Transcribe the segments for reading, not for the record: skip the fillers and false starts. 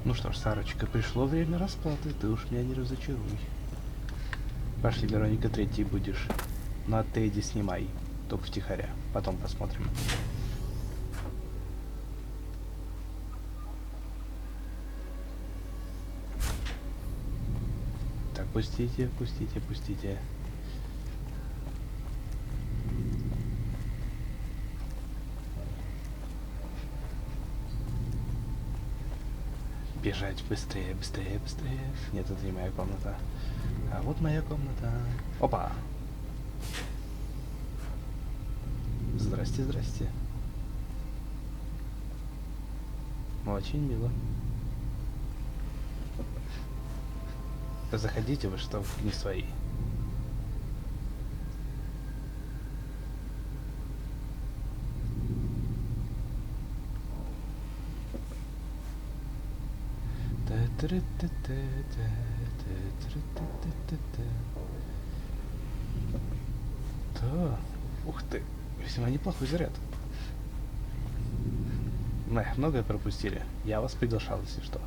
Ну что ж, Сарочка, пришло время расплаты, ты уж меня не разочаруй. Пошли, Вероника, третий будешь. Ну а ты иди снимай, только втихаря, потом посмотрим. Так, пустите, пустите, пустите. Бежать быстрее, быстрее, быстрее. Нет, это не моя комната. А вот моя комната. Опа! Здрасте, здрасте. Очень мило. Заходите, вы что, не свои. Да, ух ты, весьма неплохой заряд. Многое пропустили. Я вас приглашал, если что.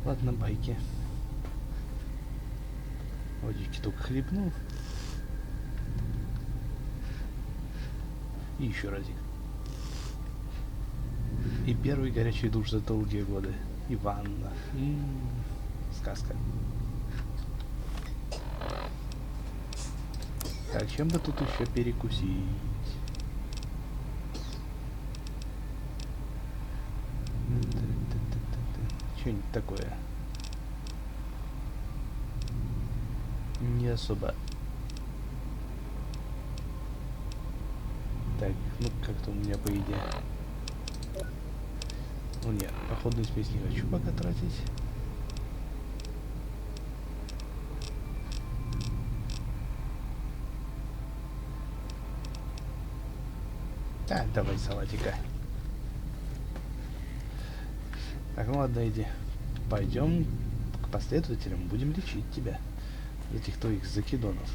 Ладно, байки. Водички только хлебнул. И еще разик. И первый горячий душ за долгие годы. И ванна. Сказка. Так, чем бы тут еще перекусить? Что-нибудь такое. Не особо. Так, ну как-то у меня по идее. Ну нет, походную смесь не хочу пока тратить. Так, давай салатика. Так, ну ладно, иди. Пойдем к последователям, будем лечить тебя. Этих твоих закидонов.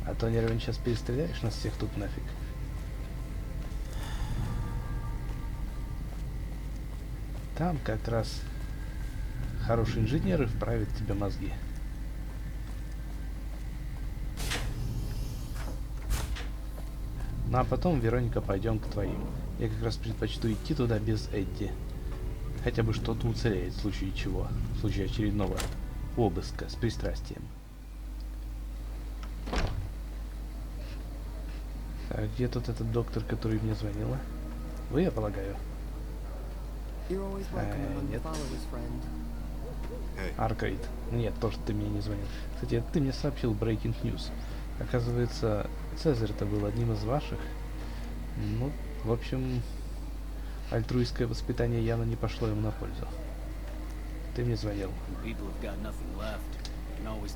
А то, наверное, сейчас перестреляешь нас всех тут нафиг. Там как раз хорошие инженеры вправят тебе мозги. Ну а потом, Вероника, пойдем к твоим. Я как раз предпочту идти туда без Эдди. Хотя бы что-то уцелеет в случае чего. В случае очередного обыска с пристрастием. А где тут этот доктор, который мне звонила? Вы, я полагаю? Нет. Аркейд. Нет, тоже ты мне не звонил. Кстати, ты мне сообщил Breaking News. Оказывается, Цезарь-то был одним из ваших. Ну, в общем, альтруистское воспитание явно не пошло ему на пользу. Ты мне звонил.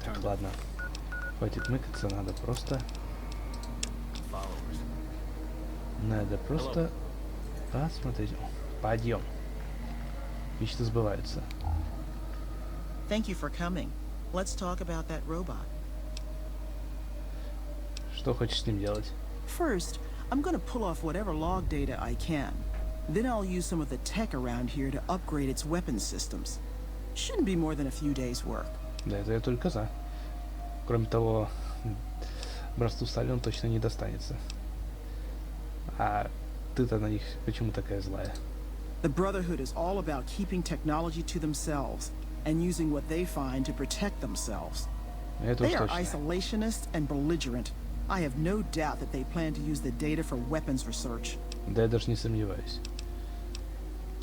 Так, ладно. Хватит мыкаться, надо просто... посмотреть. Подъем. Мечты сбываются. Thank you for coming. Let's talk about that robot. Что хочешь с ним делать? First, I'm going to pull off whatever log data I can. Then I'll use some of the tech around here to upgrade its weapon systems. Shouldn't be more than a few days' work. Да, это я только за. Кроме того, Братству Стали он точно не достанется. А ты-то на них почему такая злая? The Brotherhood is all about keeping technology to themselves and using what they find to protect themselves. They are isolationist and belligerent. I have no doubt that they plan to use the data for weapons research. Да, я даже не сомневаюсь.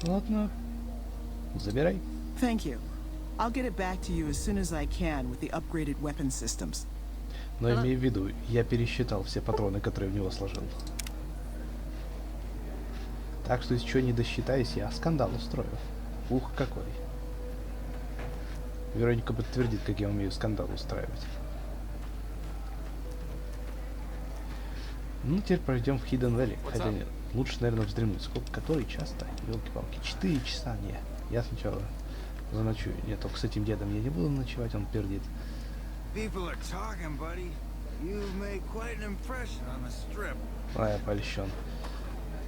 Ладно, забирай. Thank you. I'll get it back to you as soon as I can with the upgraded weapon systems. Но имей в виду, я пересчитал все патроны, которые в него сложил. Так что, если что не досчитаюсь, я скандал устрою. Ух, какой. Вероника подтвердит, как я умею скандал устраивать. Ну, теперь пройдем в Hidden Valley. Хотя нет, лучше, наверное, вздремнуть. Сколько? Который час-то? Ёлки-палки. 4 часа. Не. Я сначала заночую. Нет, только с этим дедом я не буду ночевать, он пердит. А, я польщен.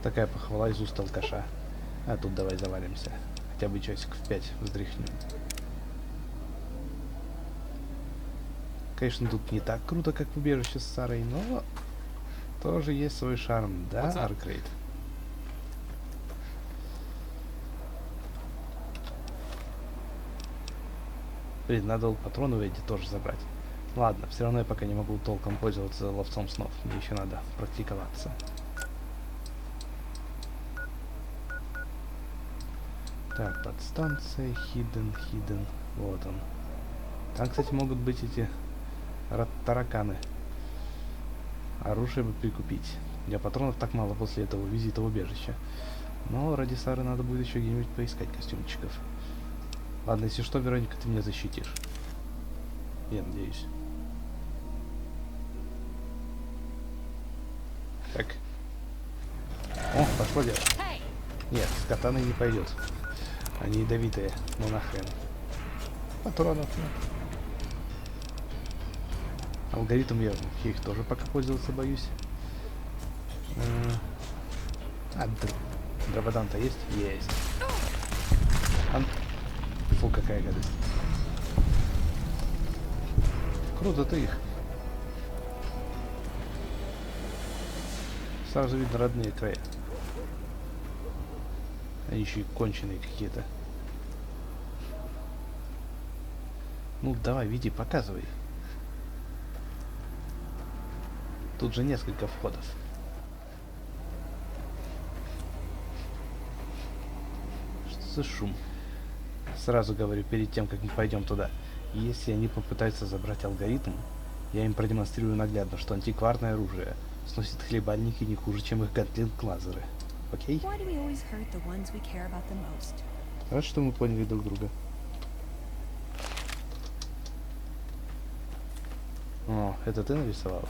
Такая похвала из уст алкаша. А тут давай завалимся. Хотя бы часиков 5 вздрыхнем. Конечно, тут не так круто, как в убежище с Сарой, но тоже есть свой шарм, да, Аркрейд? Блин, надо было патроны в эти тоже забрать. Ладно, все равно я пока не могу толком пользоваться ловцом снов. Мне еще надо практиковаться. Так, подстанция, hidden. Вот он. Там, кстати, могут быть эти тараканы. Оружие бы прикупить. Я патронов так мало после этого визита в убежище. Но ради Сары надо будет еще где-нибудь поискать костюмчиков. Ладно, если что, Вероника, ты меня защитишь. Я надеюсь. Так. О, пошло дело. Нет, с катаной не пойдет. Они ядовитые, ну нахрен. Патронов нет. Алгоритм я их тоже пока пользоваться боюсь. Дрободан-то есть? Есть. Фу, какая гадость. Круто ты их. Сразу видно родные края. Они еще и конченые какие-то. Ну давай, веди, показывай. Тут же несколько входов. Что за шум? Сразу говорю, перед тем, как мы пойдем туда. Если они попытаются забрать алгоритм, я им продемонстрирую наглядно, что антикварное оружие сносит хлебальники не хуже, чем их гатлинг-лазеры. Окей? Рад, что мы поняли друг друга. О, это ты нарисовал?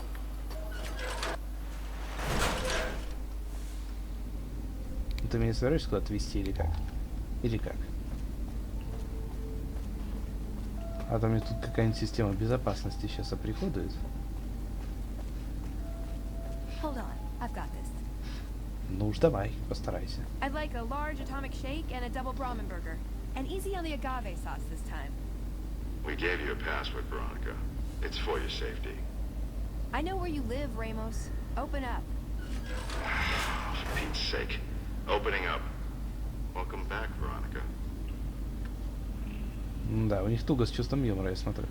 Ты меня собираешься куда-то отвезти или как? Или как? А там мне тут какая-нибудь система безопасности сейчас оприходует. Ну уж давай, постарайся. I'd like a large atomic shake and a double Brahmin burger. And easy on the agave sauce this time. We gave you a password, Veronica. It's for your safety. I know where you live, Ramos. Open up. For Pete's sake. Opening up. Welcome back, Veronica. Да, у них туго с чувством юмора, я смотрю.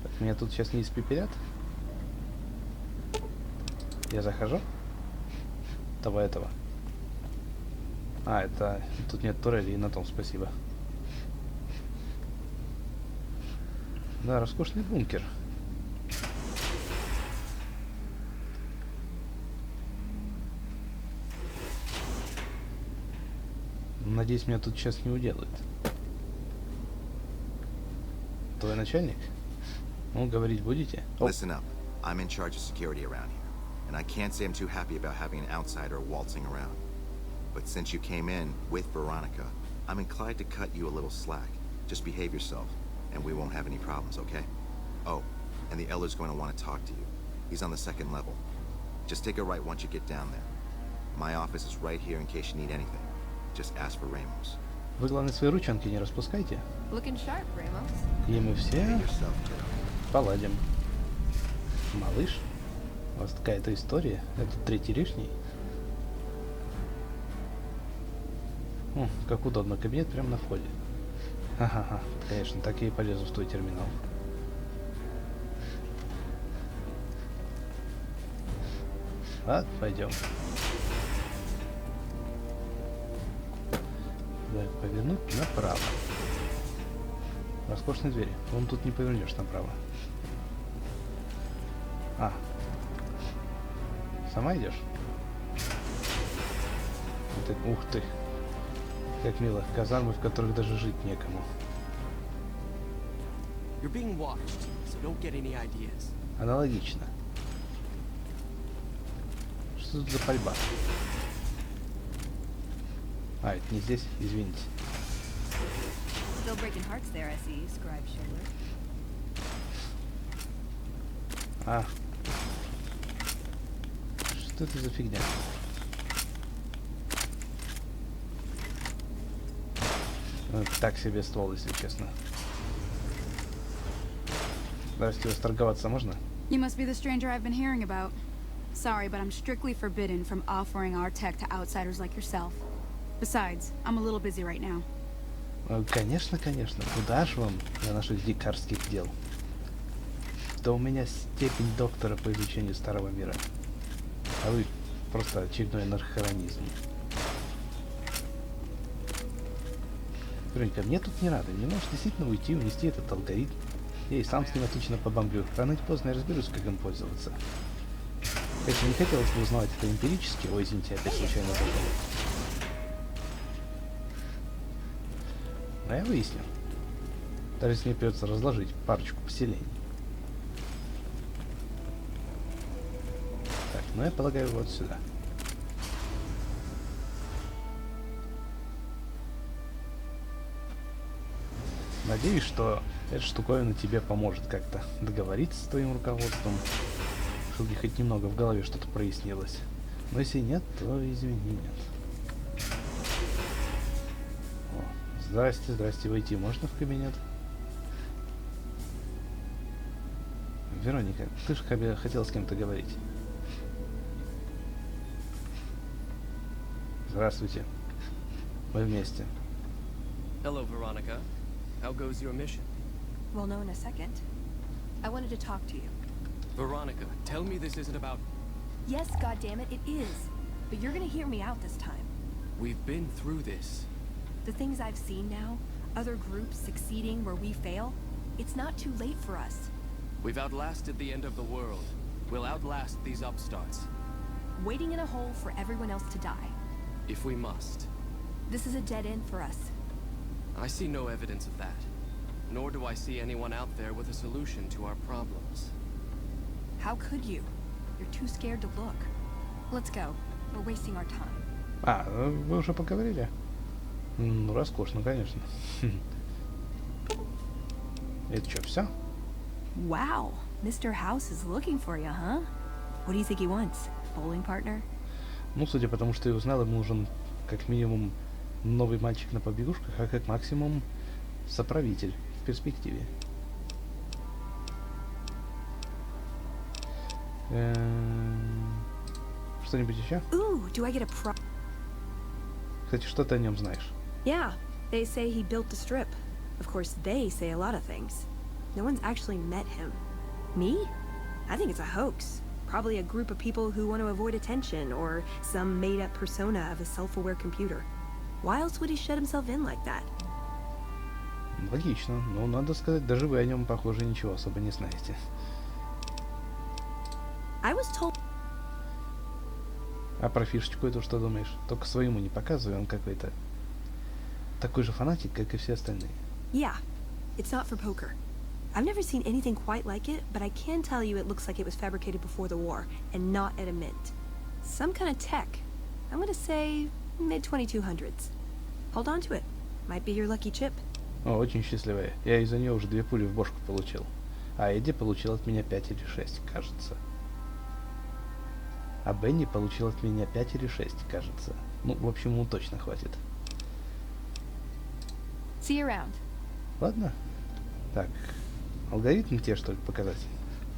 Так, меня тут сейчас не испепелят? Я захожу? Того этого. А, это... Тут нет турели, и на том спасибо. Да, роскошный бункер. Надеюсь, меня тут сейчас не уделают. Твой начальник? Ну, говорить будете? Listen up. I'm in charge of security around here. And I can't say I'm too happy about having an outsider waltzing around. But since you came in with Veronica, I'm inclined to cut you a little slack. Just behave yourself, and we won't have any problems, okay? Oh, and the Elder's going to want to talk to you. He's on the second level. Just take a right once you get down there. My office is right here in case you need anything. Just ask for Ramos. Вы, главное, свои ручонки не распускайте. Looking sharp, Ramos. И мы все Behave yourself, kiddo. поладим. Малыш, у вас такая-то история. Это третий лишний. О, как удобно, кабинет прямо на входе. Ага, конечно, так я и полезу в твой терминал. Ладно, пойдем. Так, повернуть направо. Роскошные двери. Вон тут не повернешь направо. А. Сама идешь? Ух ты. Как мило. Казармы, в которых даже жить некому. Аналогично. Что тут за пальба? А, это не здесь, извините. Still breaking hearts there, I see, scribe shoulder. А. Что это за фигня? Так себе ствол, если честно. Здрасте, вас торговаться можно? You must be the stranger I've been hearing about. Sorry, but I'm strictly forbidden from offering our tech to outsiders like yourself. Besides, I'm a little busy right now. Конечно, конечно. Куда ж вам для наших дикарских дел? Да у меня степень доктора по изучению Старого Мира. А вы просто очередной анахронизм. Вероника, мне тут не надо. Не можешь действительно уйти, унести этот алгоритм. Я и сам с ним отлично побомблю. Рано или поздно я разберусь, как им пользоваться. Конечно, не хотелось бы узнавать это эмпирически. Ой, извините, опять случайно зашел. Но я выясню. Даже если мне придется разложить парочку поселений. Так, ну я полагаю вот сюда. Надеюсь, что эта штуковина тебе поможет как-то договориться с твоим руководством, чтобы хоть немного в голове что-то прояснилось. Но если нет, то извини, нет. О, здрасте, здрасте, войти можно в кабинет? Вероника, ты же хотела с кем-то говорить. Здравствуйте. Мы вместе. Hello, Veronica. How goes your mission? We'll know in a second. I wanted to talk to you. Veronica, tell me this isn't about... Yes, goddammit, it is. But you're gonna hear me out this time. We've been through this. The things I've seen now, other groups succeeding where we fail, it's not too late for us. We've outlasted the end of the world. We'll outlast these upstarts. Waiting in a hole for everyone else to die. If we must. This is a dead end for us. I see no evidence of that. Nor do I see anyone out there with a solution to our problems. How could you? You're too scared to look. Let's go. We're wasting our time. А, вы уже поговорили? Ну, роскошно, конечно. Это что, все? Wow, Mr. House is looking for you, huh? What do you think he wants? Bowling partner? Ну, судя по тому, что я узнал, ему нужен как минимум новый мальчик на побегушках, а как максимум соправитель в перспективе. Что-нибудь еще? Ooh, do I get a pro? Кстати, что ты о нем знаешь? Yeah, they say he built the strip. Of course, they say a lot of things. No one's actually met him. Me? I think it's a hoax. Probably a group of people who want to avoid attention, or some made-up persona of a self-aware computer. Why else would he shut himself in like that? Логично, но надо сказать, даже вы о нем, похоже, ничего особо не знаете. I was told... А про фишечку эту что думаешь? Только своему не показывай, он какой-то такой же фанатик, как и все остальные. Yeah, it's not for poker. I've never seen anything quite like it, but I can tell you it looks like it was fabricated before the war, and not at a mint. Some kind of tech. I'm gonna say mid-2200s. Hold on to it. Might be your lucky chip. О, очень счастливая. Я из-за нее уже 2 пули в бошку получил. А Эдди получил от меня 5 или 6, кажется. А Бенни получил от меня 5 или 6, кажется. Ну, в общем, ему точно хватит. See you around. Ладно. Так, алгоритм тебе, что ли, показать?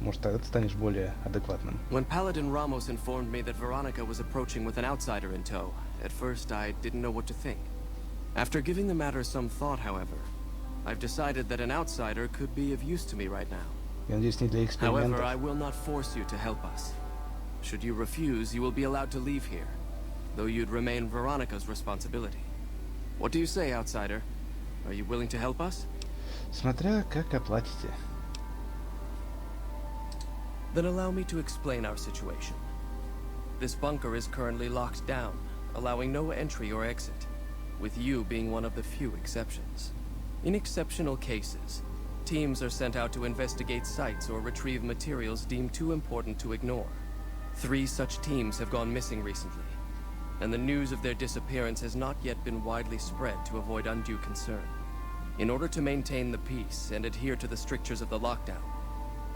Может, тогда ты станешь более адекватным. When Paladin Ramos informed me that Veronica was approaching with an outsider in tow, at first I didn't know what to think. After giving the matter some thought, however, I've decided that an outsider could be of use to me right now. Я надеюсь, не для экспериментов. However, I will not force you to help us. Should you refuse, you will be allowed to leave here, though you'd remain Veronica's responsibility. What do you say, outsider? Are you willing to help us? Смотря как оплатите. Then allow me to explain our situation. This bunker is currently locked down, allowing no entry or exit, with you being one of the few exceptions. In exceptional cases, teams are sent out to investigate sites or retrieve materials deemed too important to ignore. 3 such teams have gone missing recently, and the news of their disappearance has not yet been widely spread to avoid undue concern. In order to maintain the peace and adhere to the strictures of the lockdown,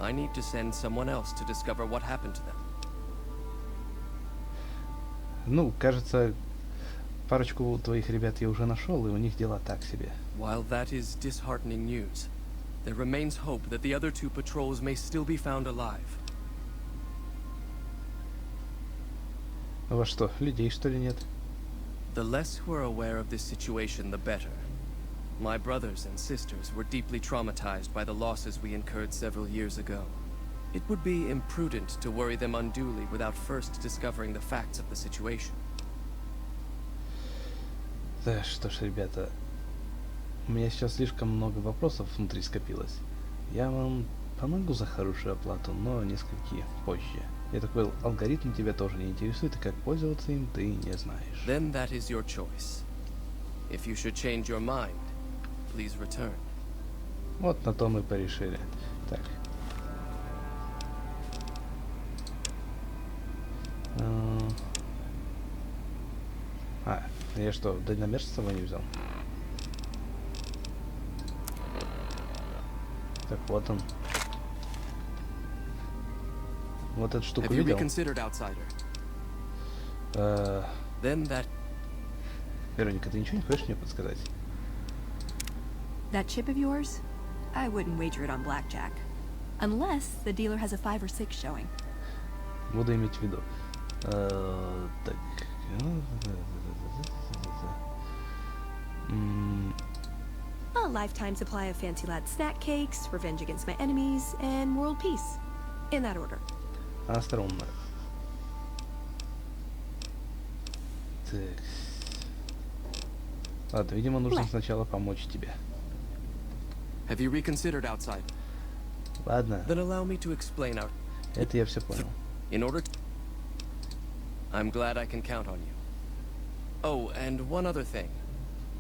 I need to send someone else to discover what happened to them. Ну, кажется, Парочку твоих ребят я уже нашел, и у них дела так себе. While that is disheartening news, there remains hope that the other 2 patrols may still be found alive. У вас что, людей что ли нет? The less who are aware of this situation, the better. My brothers and sisters were deeply traumatized by the losses we incurred several years ago. It would be imprudent to worry them unduly without first discovering the facts of the situation. Да что ж, ребята, у меня сейчас слишком много вопросов внутри скопилось. Я вам помогу за хорошую оплату, но несколько позже. Я такой, алгоритм тебя тоже не интересует, и как пользоваться им ты не знаешь. Then that is your choice. If you should change your mind, please return. Вот на то мы порешили. Так. Я что, дальномер с собой не взял? Так, вот он. Вот эту штуку видел? Вероника, ты ничего не хочешь мне подсказать? That chip of yours? I wouldn't wager it on blackjack. Unless the dealer has a 5 or 6 showing. Буду иметь в виду. Так. A lifetime supply of Fancy Lad snack cakes, Revenge Against My Enemies, and World Peace. In that order. Остроумно. Так. Ладно, видимо, нужно сначала помочь тебе. Have you reconsidered outside? Ладно. Then allow me to explain our... Это я все понял. In order to... I'm glad I can count on you. Oh, and one other thing.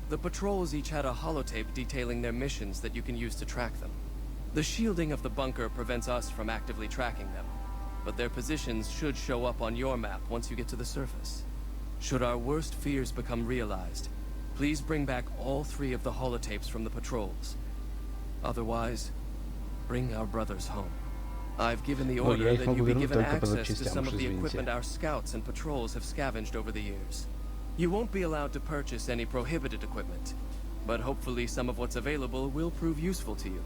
The patrols each had a holotape detailing their missions that you can use to track them. The shielding of the bunker prevents us from actively tracking them, but their positions should show up on your map once you get to the surface. Should our worst fears become realized, please bring back all 3 of the holotapes from the patrols. Otherwise, bring our brothers home. I've given the order that you be given access to some of the equipment our scouts and patrols have scavenged over the years. You won't be allowed to purchase any prohibited equipment, but hopefully some of what's available will prove useful to you.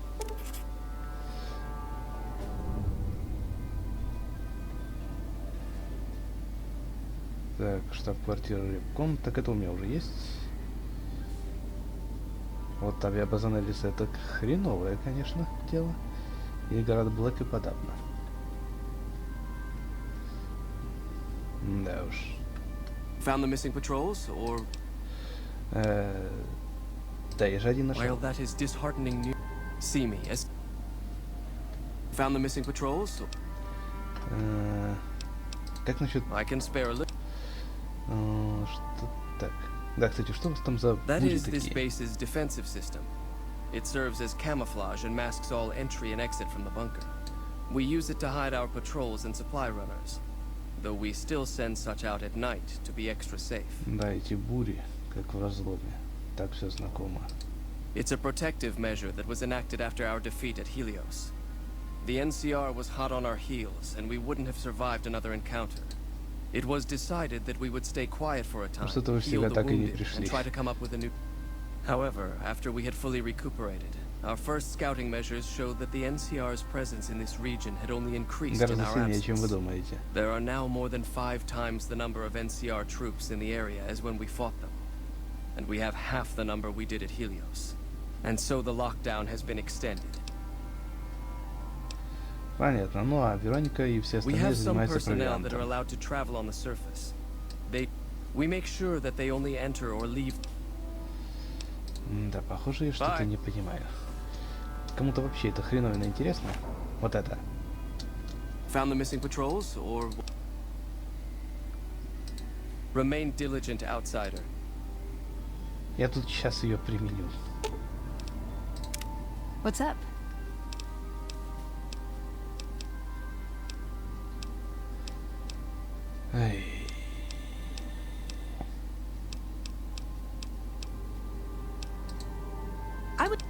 Так, штаб-квартира комната, так это у меня уже есть. Вот авиабаза-анализ это хреновое, конечно, дело. И город Блэк и подобно. Да уж. Found the missing patrols, or... Да, я же один нашел. Well, that is disheartening news. See me as... Found the missing patrols? Как насчет... I can spare a little. Что так? Да, кстати, что у вас там за That бури is this такие? base's defensive system. It serves as camouflage and masks all entry and exit from the bunker. We use it to hide our patrols and supply runners, though we still send such out at night to be extra safe. Да, эти бури, как в разломе. Так все знакомо. It's a protective measure that was enacted after our defeat at Helios. The NCR was hot on our heels, and we wouldn't have survived another encounter. It was decided that we would stay quiet for a time, heal the wounded, and try to come up with a new... However, after we had fully recuperated, our first scouting measures showed that the NCR's presence in this region had only increased in our absence. There are now more than 5 times the number of NCR troops in the area as when we fought them. And we have half the number we did at Helios. And so the lockdown has been extended. Понятно. Ну а Вероника и все остальные занимаются провиантом. That are allowed to travel on the surface. We make sure that they only enter or leave. Да, похоже, я что-то не понимаю. Кому-то вообще это хреновина интересно? Вот это. Found the missing patrols, or... Remain diligent, outsider. Я тут сейчас ее применю. What's up? Эй. I would...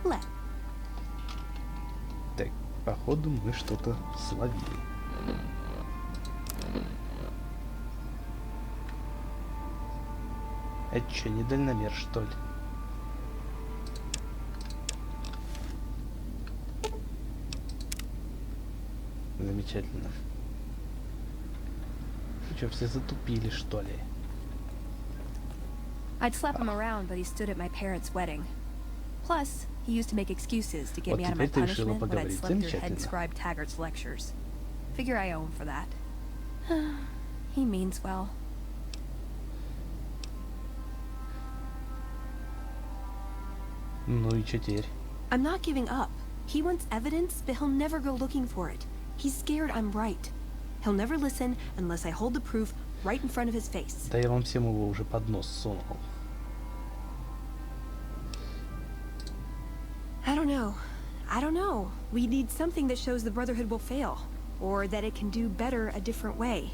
Let. Так, походу мы что-то словили. Это что, недальномер, что ли? Замечательно. Вы что, все затупили, что ли? I'd slap him around, but he stood at my parents' wedding. Plus, he used to make excuses to get me out of my punishment when I'd slept through head scribe Taggart's lectures. Figure I owe him for that. He means well. Ну и чё теперь? I'm not giving up. He wants evidence, but he'll never go looking for it. He's scared I'm right. He'll never listen unless I hold the proof right in front of his face. Да я вам всем его уже под нос сунул. I don't know. I don't know. We need something that shows the Brotherhood will fail, or that it can do better a different way.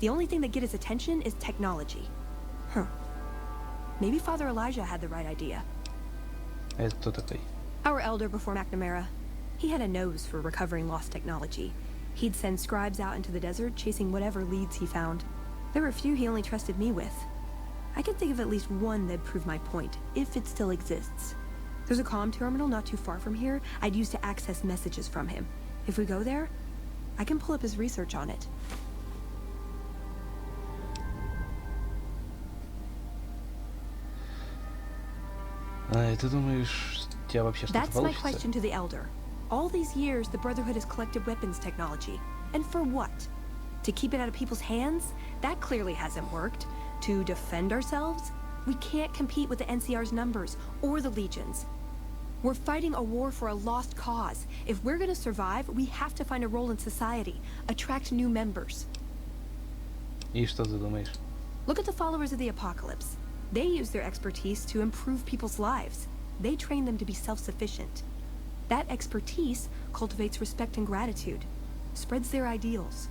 The only thing that gets his attention is technology. Huh. Maybe Father Elijah had the right idea. Это кто такой? Our elder before McNamara. He had a nose for recovering lost technology. He'd send scribes out into the desert chasing whatever leads he found. There were a few he only trusted me with. I can think of at least one that'd prove my point, if it still exists. There's a comm terminal not too far from here I'd use to access messages from him. If we go there, I can pull up his research on it. А, ты думаешь, у тебя вообще что-то That's my получится? question to the Elder. All these years, the Brotherhood has collected weapons technology. And for what? To keep it out of people's hands? That clearly hasn't worked. To defend ourselves? We can't compete with the NCR's numbers, or the Legions. We're fighting a war for a lost cause. If we're gonna survive, we have to find a role in society, attract new members. И что ты думаешь? Look at the followers of the Apocalypse. They use their expertise to improve people's lives. They train them to be self-sufficient. That expertise cultivates respect and gratitude, spreads their ideals,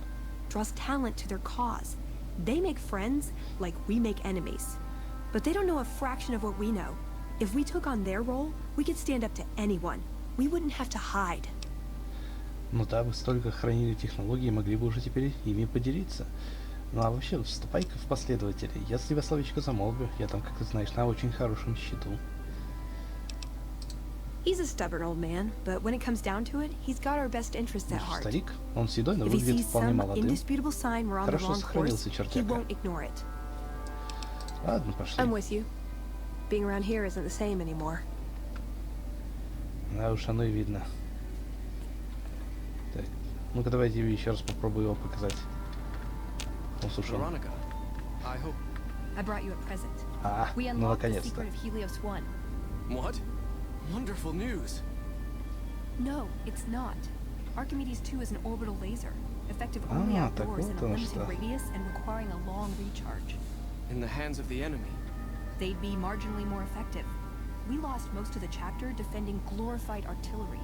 draws talent to their cause. They make friends like we make enemies. But they don't know a fraction of what we know. If we took on their role, we could stand up to anyone. We wouldn't have to hide. Ну да, вы столько хранили технологий, могли бы уже теперь ими поделиться. Ну а вообще, вступай-ка в последователи. Я с тебя словечко замолвлю. Я там, как ты знаешь, на очень хорошем счету. He's a stubborn old man, but when it comes down to it, he's got our best interests at heart. Старик, он седой, но If he выглядит sees вполне some молодым. indisputable sign we're on the Хорошо wrong course, сохранился he чертяка. won't ignore it. Ладно, пошли. I'm with you. Being around here isn't the same anymore. Да уж, оно и видно. Так, ну-ка давайте еще раз попробую его показать. Ну, слушай, он... Veronica, I hope... I brought you a present. А, We ну unlocked the наконец-то. secret of Helios 1. What? Wonderful news. No, it's not. Archimedes 2 is an orbital laser, effective only так outdoors in вот a оно limited что. radius and requiring a long recharge. In the hands of the enemy. They'd be marginally more effective. We lost most of the chapter defending glorified artillery,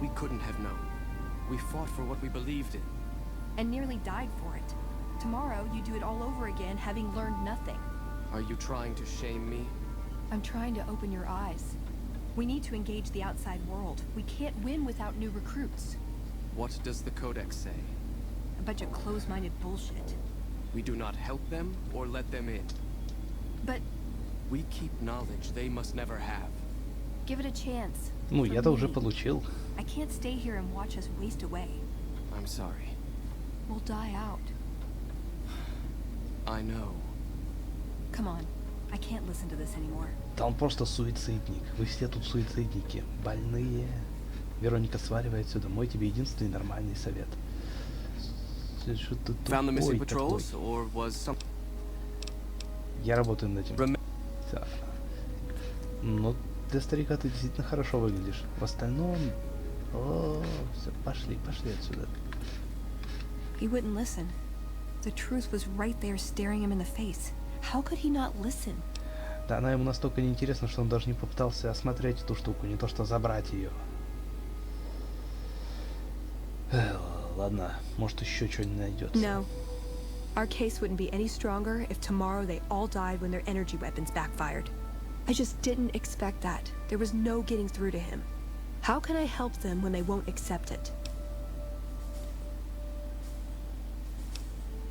We couldn't have known. We fought for what we believed in. and nearly died for it. Tomorrow, you do it all over again, having learned nothing. Are you trying to shame me? I'm trying to open your eyes. We need to engage the outside world. We can't win without new recruits. What does the Codex say? A bunch of closed-minded bullshit. We do not help them or let them in. But We keep knowledge they must never have. give it a chance. Ну, For я-то уже me. получил. I can't stay here and watch us waste away. I'm sorry. We'll die out. I know. Come on. I can't listen to this anymore. Да он просто суицидник. Вы все тут суицидники. Больные. Вероника, сваливай отсюда. Мой тебе единственный нормальный совет. Ты что-то Found the missing тупой такой. patrols, or was some... Я работаю над этим. Rem- Так. Ну, для старика ты действительно хорошо выглядишь. В остальном... О, все, пошли отсюда. He wouldn't listen. The truth was right there staring him in the face. How could he not listen? Да она ему настолько неинтересна, что он даже не попытался осмотреть эту штуку, не то что забрать ее. Ладно, может еще что-нибудь найдется. No. Our case wouldn't be any stronger if tomorrow they all died when their energy weapons backfired. I just didn't expect that. There was no getting through to him. How can I help them when they won't accept it?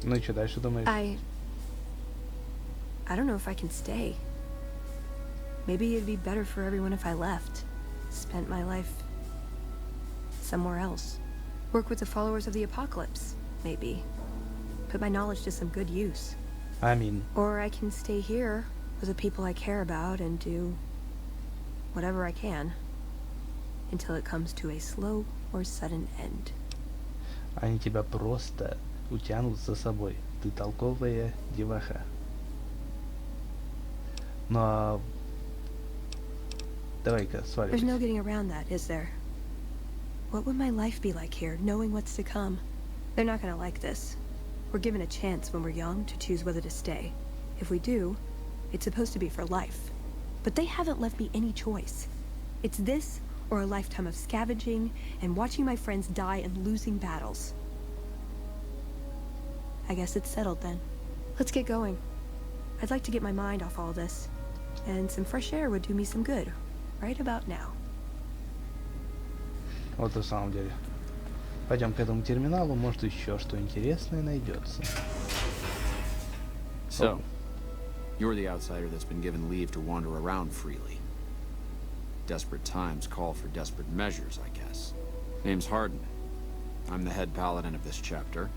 Ну и что дальше думаешь? I I don't know if I can stay. Maybe it'd be better for everyone if I left. Spent my life somewhere else. Work with the followers of the apocalypse, maybe. Put my knowledge to some good use. I mean... Or I can stay here with the people I care about and do whatever I can until it comes to a slow or sudden end. Они тебя просто утянут за собой. Ты толковая деваха. Но... Давай-ка, сваливай. There's no getting around that, is there? What would my life be like here, knowing what's to come? They're not gonna like this. We're given a chance when we're young to choose whether to stay. If we do, it's supposed to be for life. But they haven't left me any choice. It's this or a lifetime of scavenging and watching my friends die and losing battles. I guess it's settled then. Let's get going. I'd like to get my mind off all this. And some fresh air would do me some good, right about now. Вот на самом деле. Пойдем к этому терминалу, может еще что интересное найдется. So, you're the outsider that's been given leave to wander around freely. Desperate times call for desperate measures, I guess. Name's Hardin. I'm the head paladin of this chapter.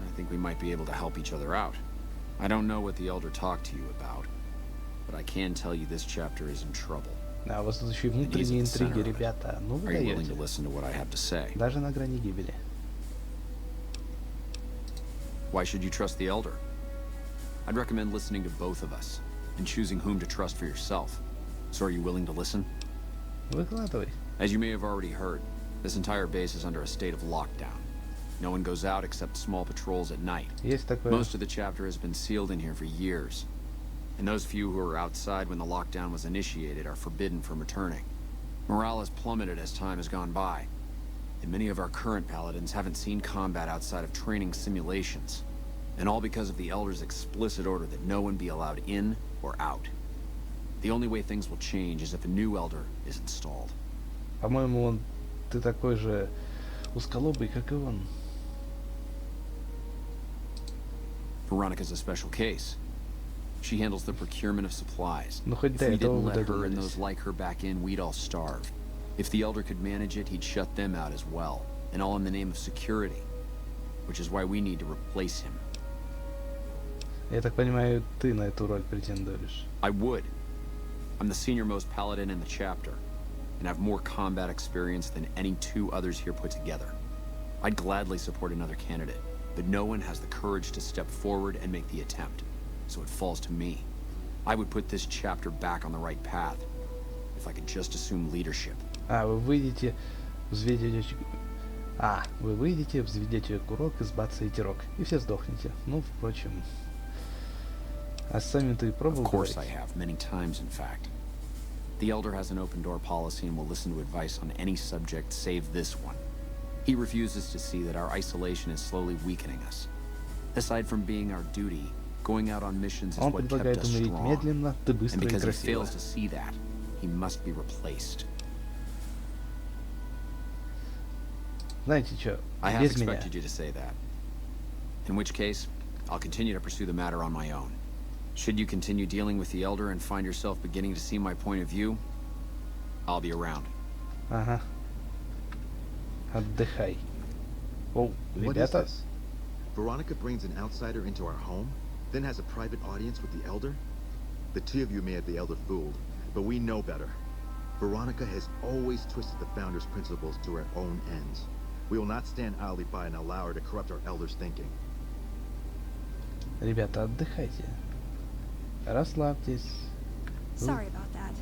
I think we might be able to help each other out. I don't know what the Elder talked to you about, but I can tell you this chapter is in trouble. А у вас тут еще и внутренние интриги, ребята. Ну вы Are you willing даете. to listen to what I have to say? Даже на грани гибели. Why should you trust the Elder? I'd recommend listening to both of us and choosing whom to trust for yourself. So are you willing to listen? Выкладывай. As you may have already heard, this entire base is under a state of lockdown. No one goes out except small patrols at night. Есть такое. Most of the chapter has been sealed in here for years. And those few who were outside when the lockdown was initiated are forbidden from returning. Morale has plummeted as time has gone by. And many of our current paladins haven't seen combat outside of training simulations. And all because of the Elder's explicit order that no one be allowed in or out. The only way things will change is if a new Elder is installed. По-моему, ты такой же узколобый, как и он. Veronica's a special case. She handles the procurement of supplies. Ну хоть If до we этого didn't вы let her and додумались. those like her back in, we'd all starve. If the Elder could manage it, he'd shut them out as well. And all in the name of security. Which is why we need to replace him. Я так понимаю, ты на эту роль претендуешь. I would. I'm the senior-most paladin in the chapter. And have more combat experience than any two others here put together. I'd gladly support another candidate. But no one has the courage to step forward and make the attempt. So it falls to me. I would put this chapter back on the right path. If I could just assume leadership. Вы выйдете, взведете... вы выйдете, взведете курок и сбацаете рог. И все сдохнете. Ну, впрочем... А сами ты пробовал Of course I говорить? have, many times in fact. The Elder has an open door policy and will listen to advice on any subject save this one. He refuses to see that our isolation is slowly weakening us. Aside from being our duty, going out on missions is Он what kept предлагает us умереть strong. медленно, ты And быстро и because he красиво. fails to see that, he must be replaced. Знаете что, I half без меня. expected you to say that. In which case, I'll continue to pursue the matter on my own. Should you continue dealing with the Elder and find yourself beginning to see my point of view, I'll be around. Ага. Отдыхай. О, What is ребята. this? Veronica brings an outsider into our home, then has a private audience with the Elder? The two of you may have the Elder fooled, but we know better. Veronica has always twisted the Founder's principles to her own ends. We will not stand idly by and allow her to corrupt our Elder's thinking. Ребята, отдыхайте. Расслабьтесь. Sorry about that.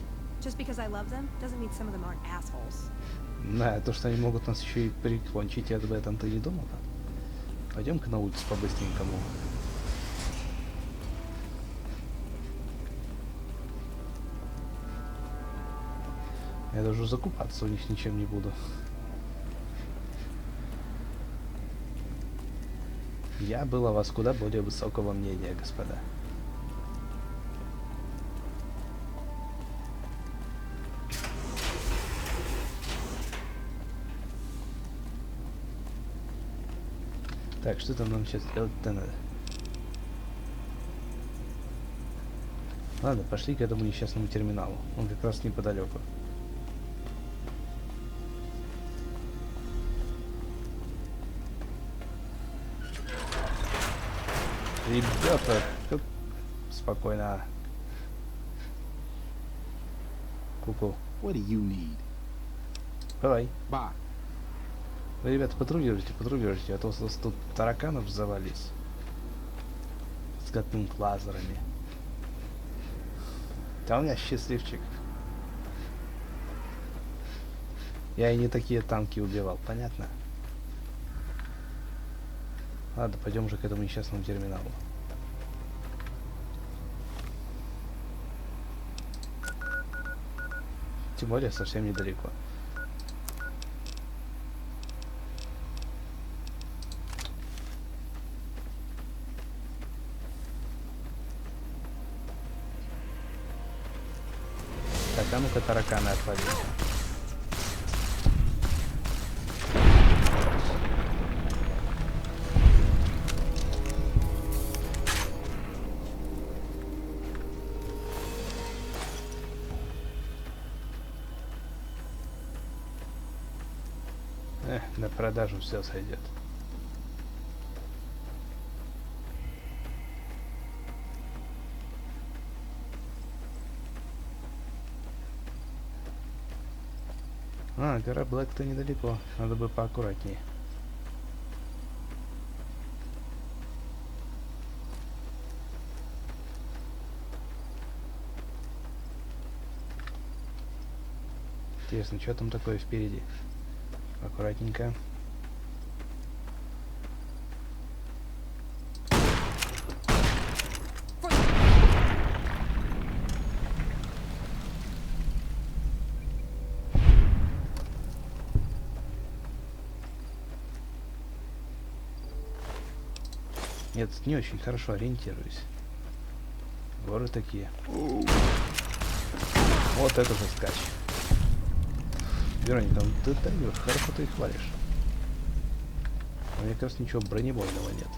Just because I love them doesn't mean some of them aren't assholes. Да, то, что они могут нас еще и прикончить, я об этом-то не думала. Пойдем-ка на улицу по-быстренькому. Я даже закупаться у них ничем не буду. Я был о вас куда более высокого мнения, господа. Так, что там нам сейчас делать-то надо? Ладно, пошли к этому несчастному терминалу. Он как раз неподалеку. Ребята, спокойно. Ку-ку. What do you need? Давай. Bye. Вы, ребята, патрулируйте, а то у нас тут тараканов завались. С какими-то лазерами. Да у меня счастливчик. Я и не такие танки убивал, понятно? Ладно, пойдем уже к этому несчастному терминалу. Тем более совсем недалеко. Так, а ну-ка тараканы отвалили. На продажу все сойдет. А, гора Блэк-то недалеко. Надо бы поаккуратнее. Интересно, что там такое впереди? Аккуратненько. Нет, не очень хорошо ориентируюсь. Горы такие. Вот это же скач. Вероника, ты даешь, хорошо ты их хвалишь. А мне кажется, ничего бронебойного нет.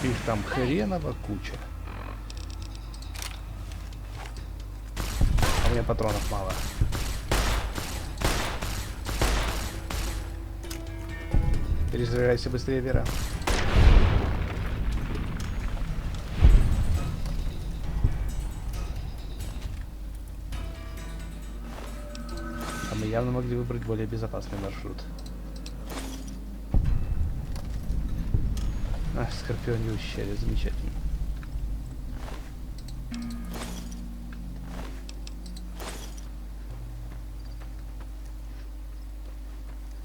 Их там хренова куча. А у меня патронов мало. Перезаряжайся быстрее, Вера. А мы явно могли выбрать более безопасный маршрут. А, скорпионе ущелье, замечательно.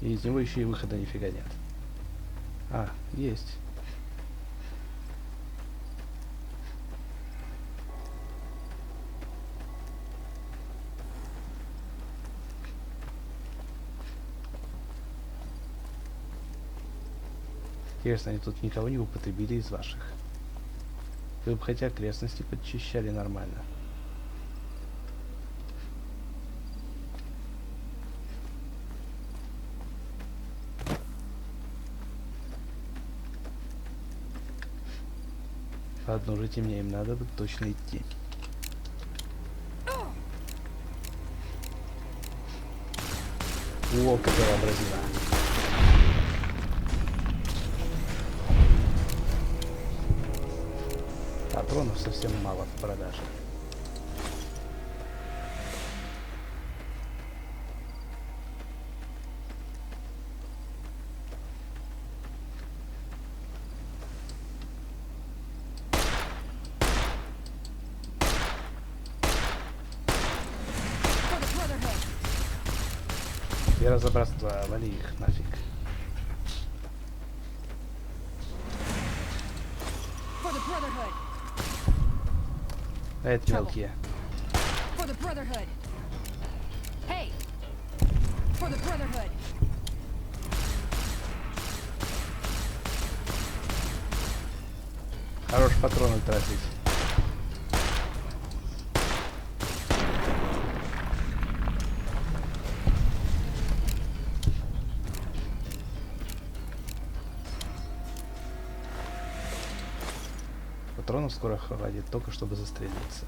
И из него еще и выхода нифига нет. А, есть. Интересно, они тут никого не употребили из ваших. Вы бы хотя окрестности подчищали нормально. Ладно, уже темнее, им надо бы точно идти. О, какая абразина. Патронов совсем мало в продаже. И разобратство, вали их нафиг. А это мелкие. Хорош патроны тратить. патронов скоро хватит, только чтобы застрелиться.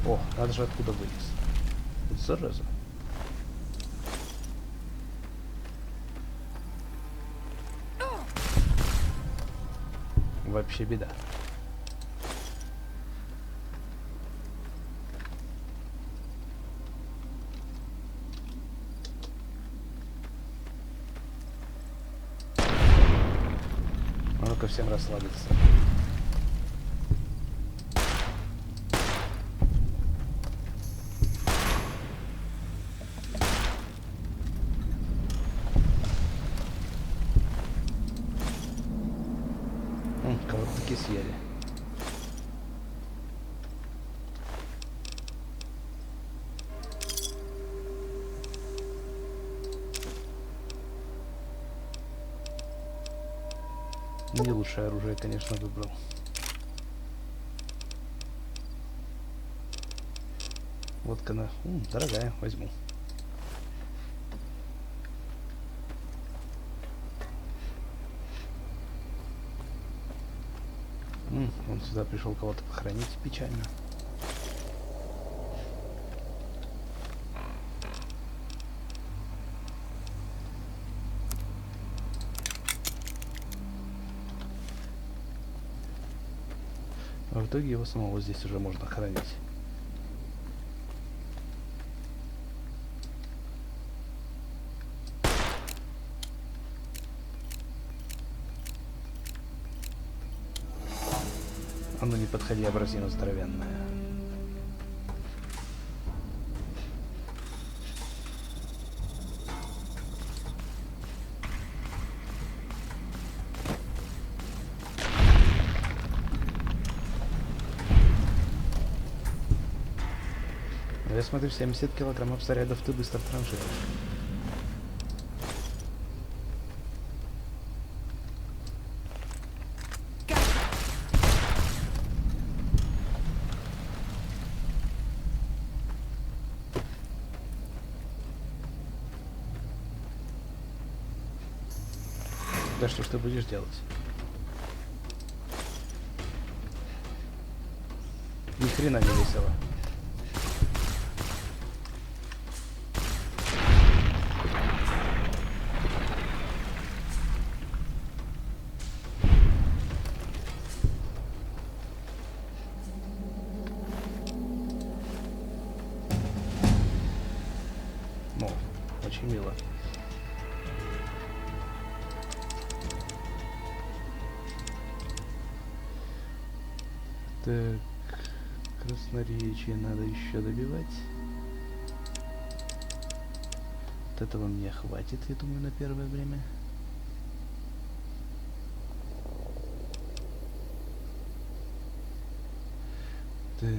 О, надо же откуда вылез. Зараза. Вообще беда. А ну-ка всем расслабиться. Кого-то таки съели. Не лучшее оружие, конечно, выбрал. Вот она. Дорогая, возьму. Он сюда пришел кого-то похоронить, печально. А в итоге его самого здесь уже можно хоронить. А ну не подходи, образина здоровенная. Я смотрю, 70 килограммов снарядов ты быстро транжируешь. Да что ж ты будешь делать? Ни хрена не весело. Ну, очень мило. Так, красноречие надо еще добивать. Вот этого мне хватит, я думаю, на первое время. Так.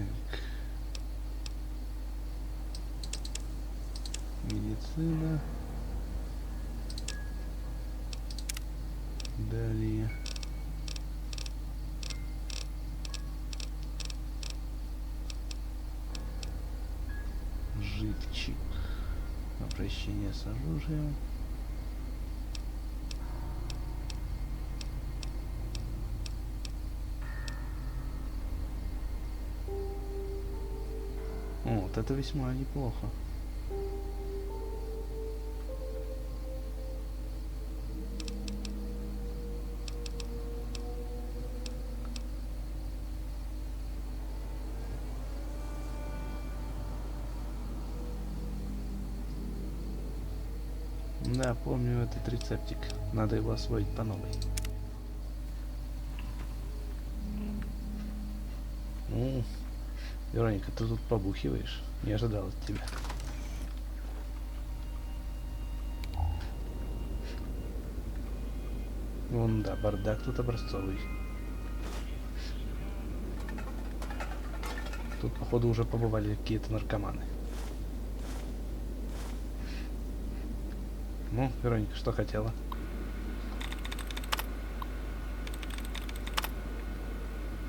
Медицина. Далее. Живчик. Обращение с оружием. О, вот это весьма неплохо. Да, помню этот рецептик. Надо его освоить по новой. Вероника, ты тут побухиваешь? Не ожидал от тебя. Вон, да, бардак тут образцовый. Тут, походу, уже побывали какие-то наркоманы. Ну, Вероника, что хотела?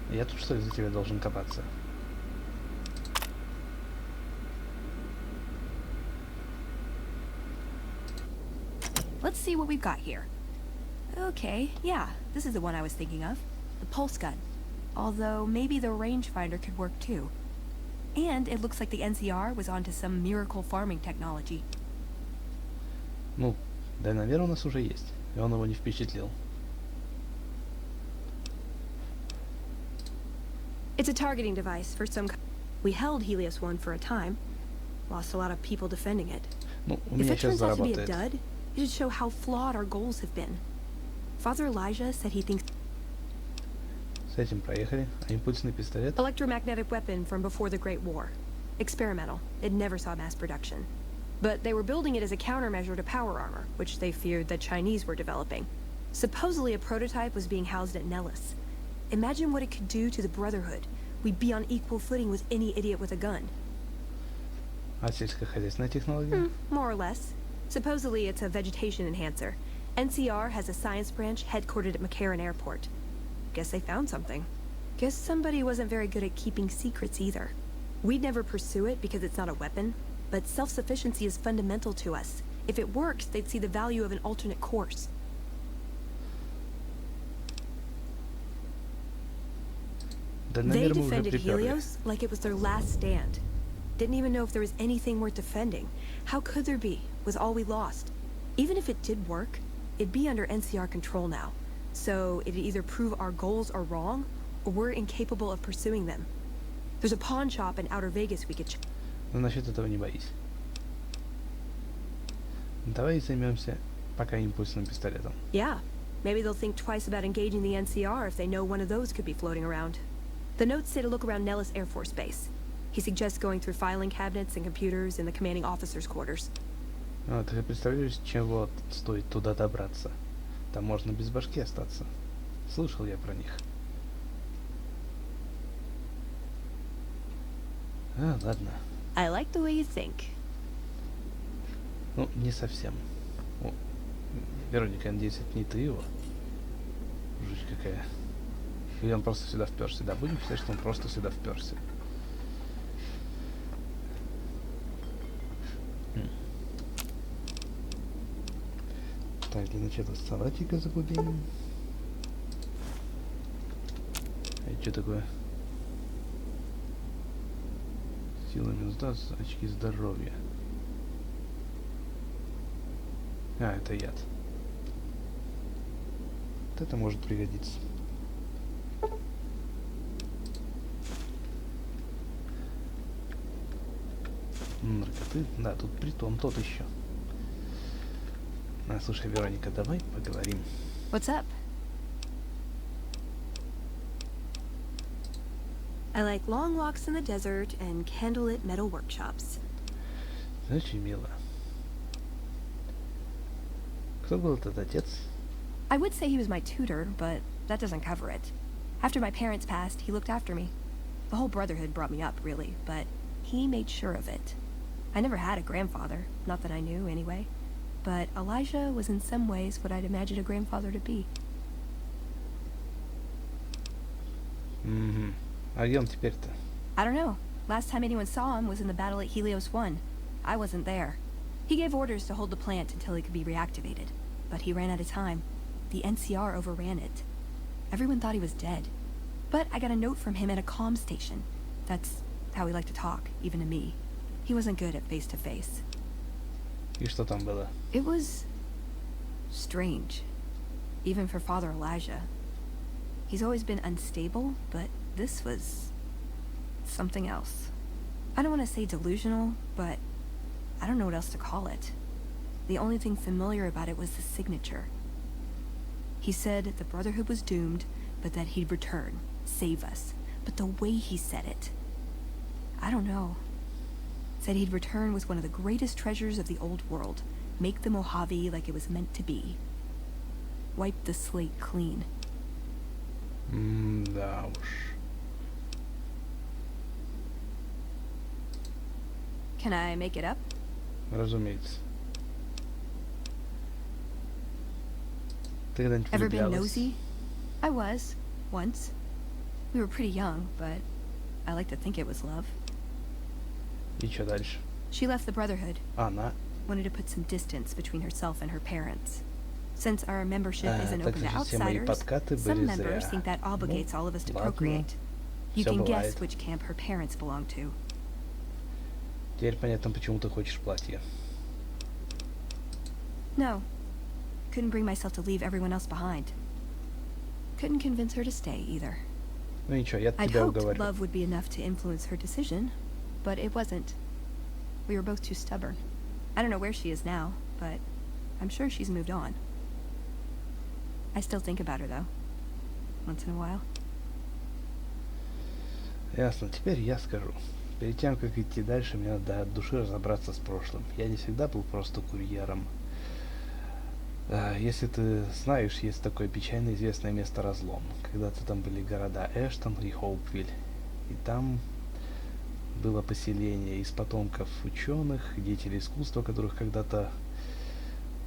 Я тут, что ли, за тебя должен копаться? let's see what we've got here. Okay, yeah, this is the one I was thinking of. The pulse gun. Although, maybe the rangefinder could work too. And it looks like the NCR was onto some miracle farming technology. Ну, дальномер у нас уже есть, и он его не впечатлил. It's a targeting device for some... We held Helios 1 for a time. Lost a lot of people defending it. Ну, у If меня it сейчас turns out to be a заработает. dud, it should show how flawed our goals have been. Father Elijah said he thinks... С этим проехали. А импульсный пистолет? Electromagnetic weapon from before the Great War. Experimental. It never saw mass production. But they were building it as a countermeasure to power armor, which they feared the Chinese were developing. Supposedly a prototype was being housed at Nellis. Imagine what it could do to the Brotherhood. We'd be on equal footing with any idiot with a gun. А сельскохозяйственная технология? More or less. Supposedly it's a vegetation enhancer. NCR has a science branch headquartered at McCarran Airport. Guess they found something. Guess somebody wasn't very good at keeping secrets either. We'd never pursue it because it's not a weapon, but self-sufficiency is fundamental to us. If it works, they'd see the value of an alternate course. They defended Helios like it was their last stand. Didn't even know if there was anything worth defending. How could there be, with all we lost? Even if it did work, it'd be under NCR control now. So it'd either prove our goals are wrong, or we're incapable of pursuing them. There's a pawn shop in Outer Vegas we could check. Но насчет этого не боись. Давай займемся пока импульсным пистолетом. Yeah, maybe they'll think twice about engaging the NCR if they know one of those could be floating around. The notes say to look around Nellis Air Force Base. He suggests going through filing cabinets and computers in the commanding officer's quarters. А, ты представляешь, чего стоит туда добраться? Там можно без башки остаться. Слышал я про них. А, ладно. I like the way you think. Ну, не совсем. О, Вероника, я надеюсь, это не ты его? Жуть какая. Или он просто сюда вперся? Да, будем считать, что он просто сюда вперся. Так, для начала салатика загубим. А что такое? Сила минус 2, очки здоровья. А, это яд. Вот это может пригодиться. Наркоты? Да, тут притон тот еще. А, слушай, Вероника, давай поговорим. What's up? I like long walks in the desert and candlelit metal workshops. Очень мило. Кто был этот отец? I would say he was my tutor, but that doesn't cover it. After my parents passed, he looked after me. The whole Brotherhood brought me up, really, but he made sure of it. I never had a grandfather, not that I knew, anyway. But Elijah was in some ways what I'd imagine a grandfather to be. Угу. А где он теперь-то? I don't know. Last time anyone saw him was in the battle at Helios 1. I wasn't there. He gave orders to hold the plant until it could be reactivated. But he ran out of time. The NCR overran it. Everyone thought he was dead. But I got a note from him at a comm station. That's how he liked to talk, even to me. He wasn't good at face-to-face. И что там было? It was strange. Even for Father Elijah. He's always been unstable, but this was something else. I don't want to say delusional, but I don't know what else to call it. The only thing familiar about it was the signature. He said the Brotherhood was doomed, but that he'd return, save us. But the way he said it, I don't know. Said he'd return with one of the greatest treasures of the old world. Make the Mojave like it was meant to be. Wipe the slate clean. Да уж. Can I make it up? Разумеется. Ты когда-нибудь Ever been влюблялась? nosy? I was, once. We were pretty young, but I like to think it was love. И что дальше? She left the Brotherhood. Она? wanted to put some distance between herself and her parents. Since our membership isn't open to outsiders, some members think that obligates all of us to procreate. You can guess which camp her parents belong to. Теперь понятно, почему ты хочешь платье. No. Couldn't bring myself to leave everyone else behind. Couldn't convince her to stay either. Ну ничего, я I'd тебя hoped уговорю. love would be enough to influence her decision, but it wasn't. We were both too stubborn. I don't know where she is now, but I'm sure she's moved on. I still think about her, though. Once in a while. Ясно, теперь я скажу. Перед тем, как идти дальше, мне надо от души разобраться с прошлым. Я не всегда был просто курьером. Если ты знаешь, есть такое печально известное место Разлом. Когда-то там были города Эштон и Хоупвиль. И там было поселение из потомков ученых, деятелей искусства, которых когда-то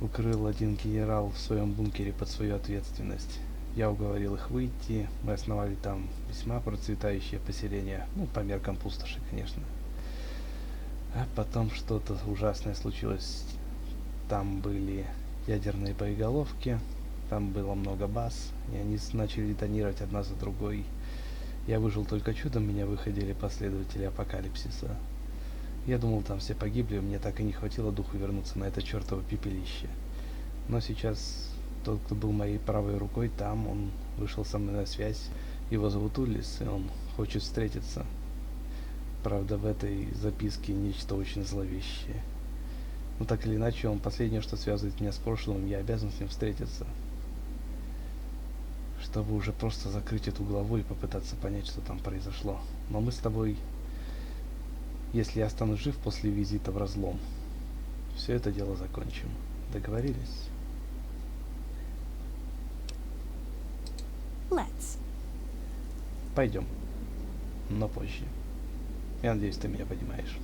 укрыл один генерал в своем бункере под свою ответственность. Я уговорил их выйти, мы основали там весьма процветающее поселение, ну, по меркам пустоши, конечно. А потом что-то ужасное случилось. Там были ядерные боеголовки, там было много баз, и они начали детонировать одна за другой. Я выжил только чудом, меня выходили последователи апокалипсиса. Я думал, там все погибли, мне так и не хватило духу вернуться на это чертово пепелище. Но сейчас тот, кто был моей правой рукой, там, он вышел со мной на связь. Его зовут Улис, и он хочет встретиться. Правда, в этой записке нечто очень зловещее. Но так или иначе, он последнее, что связывает меня с прошлым, я обязан с ним встретиться. Чтобы уже просто закрыть эту главу и попытаться понять, что там произошло. Но мы с тобой, если я останусь жив после визита в Разлом, все это дело закончим. Договорились? Let's. Пойдем. Но позже. Я надеюсь, ты меня понимаешь.